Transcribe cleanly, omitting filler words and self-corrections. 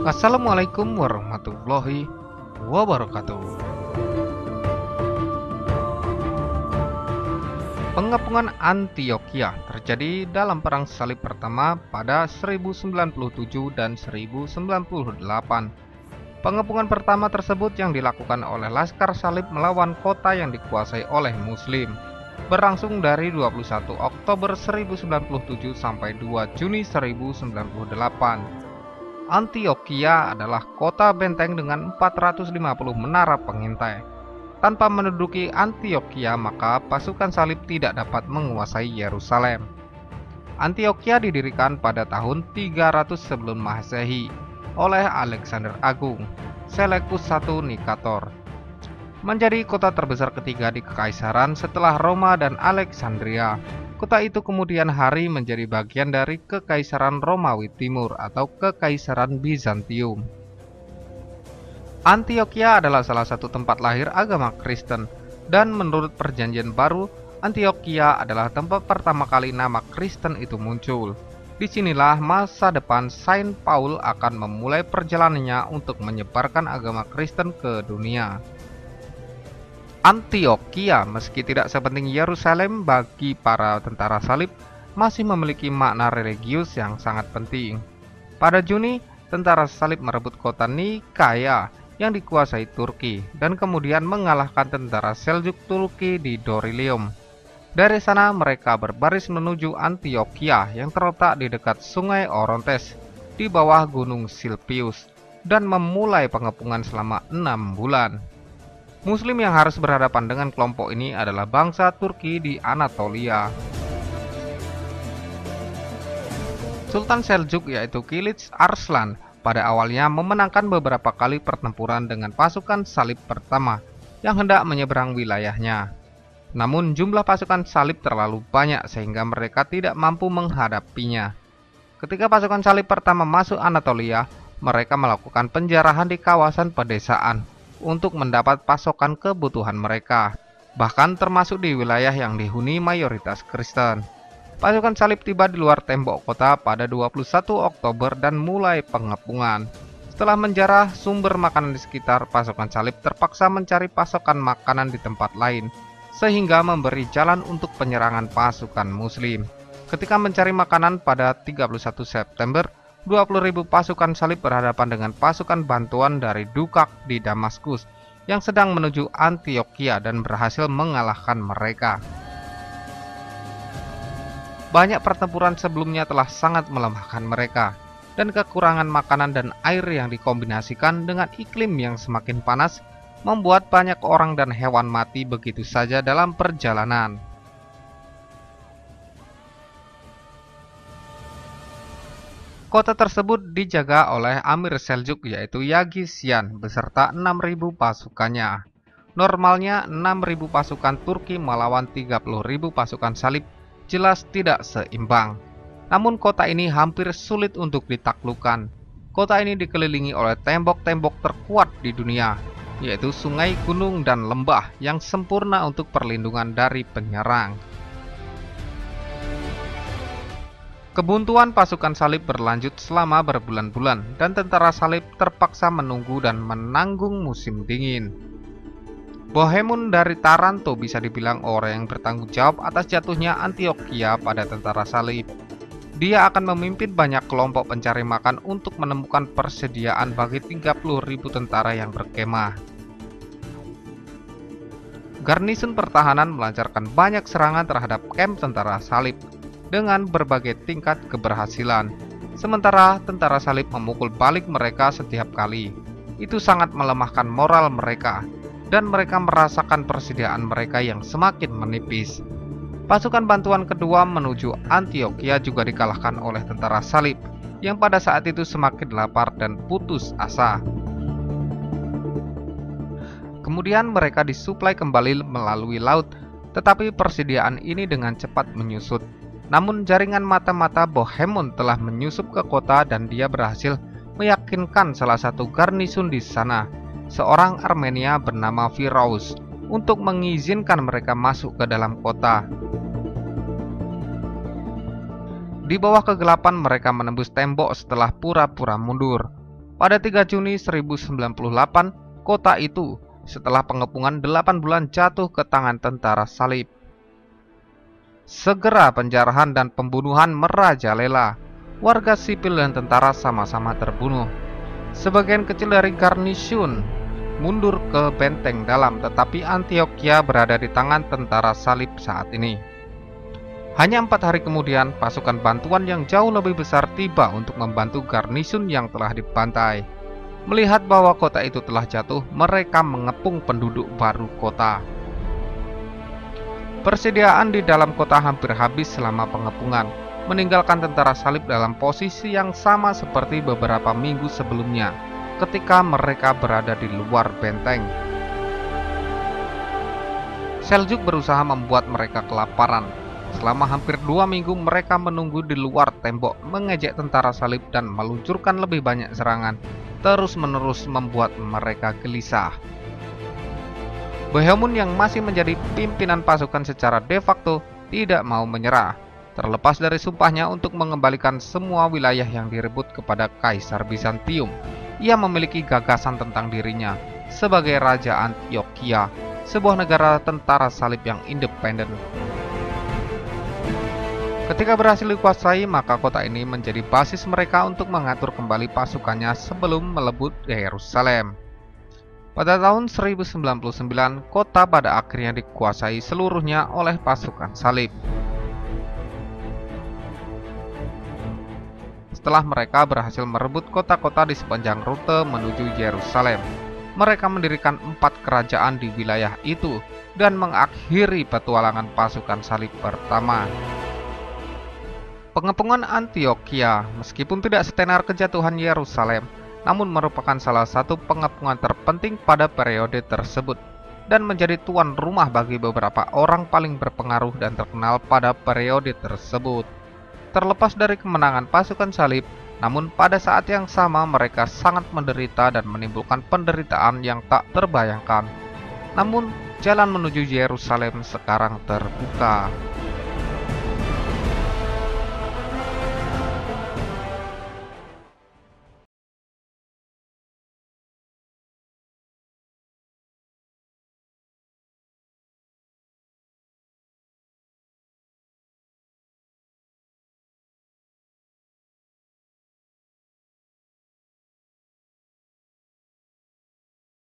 Assalamualaikum warahmatullahi wabarakatuh. Pengepungan Antioquia terjadi dalam Perang Salib Pertama pada 1097 dan 1098. Pengepungan pertama tersebut yang dilakukan oleh Laskar Salib melawan kota yang dikuasai oleh Muslim berlangsung dari 21 Oktober 1097 sampai 2 Juni 1098. Antioquia adalah kota benteng dengan 450 menara pengintai. Tanpa menduduki Antioquia, maka pasukan salib tidak dapat menguasai Yerusalem. Antioquia didirikan pada tahun 300 sebelum Masehi oleh Alexander Agung, Seleucus I Nikator. Menjadi kota terbesar ketiga di Kekaisaran setelah Roma dan Alexandria. Kota itu kemudian hari menjadi bagian dari Kekaisaran Romawi Timur atau Kekaisaran Bizantium. Antioquia adalah salah satu tempat lahir agama Kristen, dan menurut Perjanjian Baru, Antioquia adalah tempat pertama kali nama Kristen itu muncul. Disinilah masa depan Saint Paul akan memulai perjalanannya untuk menyebarkan agama Kristen ke dunia. Antioquia, meski tidak sepenting Yerusalem bagi para tentara salib, masih memiliki makna religius yang sangat penting. Pada Juni, tentara salib merebut kota Nikaya yang dikuasai Turki dan kemudian mengalahkan tentara Seljuk Turki di Dorylium. Dari sana mereka berbaris menuju Antioquia yang terletak di dekat Sungai Orontes di bawah Gunung Silpius dan memulai pengepungan selama 6 bulan. Muslim yang harus berhadapan dengan kelompok ini adalah bangsa Turki di Anatolia. Sultan Seljuk yaitu Kilich Arslan pada awalnya memenangkan beberapa kali pertempuran dengan pasukan salib pertama yang hendak menyeberang wilayahnya. Namun jumlah pasukan salib terlalu banyak sehingga mereka tidak mampu menghadapinya. Ketika pasukan salib pertama masuk Anatolia, mereka melakukan penjarahan di kawasan pedesaan untuk mendapat pasokan kebutuhan mereka, bahkan termasuk di wilayah yang dihuni mayoritas Kristen. Pasukan salib tiba di luar tembok kota pada 21 Oktober dan mulai pengepungan. Setelah menjarah sumber makanan di sekitar, pasukan salib terpaksa mencari pasokan makanan di tempat lain, sehingga memberi jalan untuk penyerangan pasukan Muslim. Ketika mencari makanan pada 31 September, 20.000 pasukan salib berhadapan dengan pasukan bantuan dari Dukak di Damaskus yang sedang menuju Antioquia dan berhasil mengalahkan mereka. Banyak pertempuran sebelumnya telah sangat melemahkan mereka, dan kekurangan makanan dan air yang dikombinasikan dengan iklim yang semakin panas membuat banyak orang dan hewan mati begitu saja dalam perjalanan. Kota tersebut dijaga oleh Amir Seljuk yaitu Yagisyan beserta 6.000 pasukannya. Normalnya 6.000 pasukan Turki melawan 30.000 pasukan salib jelas tidak seimbang. Namun kota ini hampir sulit untuk ditaklukkan. Kota ini dikelilingi oleh tembok-tembok terkuat di dunia, yaitu sungai, gunung, dan lembah yang sempurna untuk perlindungan dari penyerang. Kebuntuan pasukan salib berlanjut selama berbulan-bulan dan tentara salib terpaksa menunggu dan menanggung musim dingin. Bohemun dari Taranto bisa dibilang orang yang bertanggung jawab atas jatuhnya Antioquia pada tentara salib. Dia akan memimpin banyak kelompok pencari makan untuk menemukan persediaan bagi 30.000 tentara yang berkemah. Garnison pertahanan melancarkan banyak serangan terhadap kamp tentara salib dengan berbagai tingkat keberhasilan. Sementara tentara salib memukul balik mereka setiap kali. Itu sangat melemahkan moral mereka, dan mereka merasakan persediaan mereka yang semakin menipis. Pasukan bantuan kedua menuju Antioquia juga dikalahkan oleh tentara salib, yang pada saat itu semakin lapar dan putus asa. Kemudian mereka disuplai kembali melalui laut, tetapi persediaan ini dengan cepat menyusut. Namun jaringan mata-mata Bohemun telah menyusup ke kota dan dia berhasil meyakinkan salah satu garnison di sana, seorang Armenia bernama Firaus, untuk mengizinkan mereka masuk ke dalam kota. Di bawah kegelapan mereka menembus tembok setelah pura-pura mundur. Pada 3 Juni 1098, kota itu setelah pengepungan 8 bulan jatuh ke tangan tentara salib. Segera penjarahan dan pembunuhan merajalela. Warga sipil dan tentara sama-sama terbunuh. Sebagian kecil dari garnisun mundur ke benteng dalam, tetapi Antioquia berada di tangan tentara salib saat ini. Hanya 4 hari kemudian, pasukan bantuan yang jauh lebih besar tiba untuk membantu garnisun yang telah dibantai. Melihat bahwa kota itu telah jatuh, mereka mengepung penduduk baru kota. Persediaan di dalam kota hampir habis selama pengepungan, meninggalkan tentara salib dalam posisi yang sama seperti beberapa minggu sebelumnya, ketika mereka berada di luar benteng. Seljuk berusaha membuat mereka kelaparan. Selama hampir 2 minggu mereka menunggu di luar tembok, mengejek tentara salib dan meluncurkan lebih banyak serangan, terus-menerus membuat mereka gelisah. Bohemund yang masih menjadi pimpinan pasukan secara de facto tidak mau menyerah, terlepas dari sumpahnya untuk mengembalikan semua wilayah yang direbut kepada Kaisar Bizantium. Ia memiliki gagasan tentang dirinya sebagai Raja Antioquia, sebuah negara tentara salib yang independen. Ketika berhasil dikuasai, maka kota ini menjadi basis mereka untuk mengatur kembali pasukannya sebelum melebut Yerusalem. Pada tahun 1099, kota pada akhirnya dikuasai seluruhnya oleh pasukan salib. Setelah mereka berhasil merebut kota-kota di sepanjang rute menuju Yerusalem, mereka mendirikan 4 kerajaan di wilayah itu dan mengakhiri petualangan pasukan salib pertama. Pengepungan Antioquia, meskipun tidak setenar kejatuhan Yerusalem, namun merupakan salah satu pengepungan terpenting pada periode tersebut dan menjadi tuan rumah bagi beberapa orang paling berpengaruh dan terkenal pada periode tersebut. Terlepas dari kemenangan pasukan salib, namun pada saat yang sama mereka sangat menderita dan menimbulkan penderitaan yang tak terbayangkan. Namun, jalan menuju Yerusalem sekarang terbuka.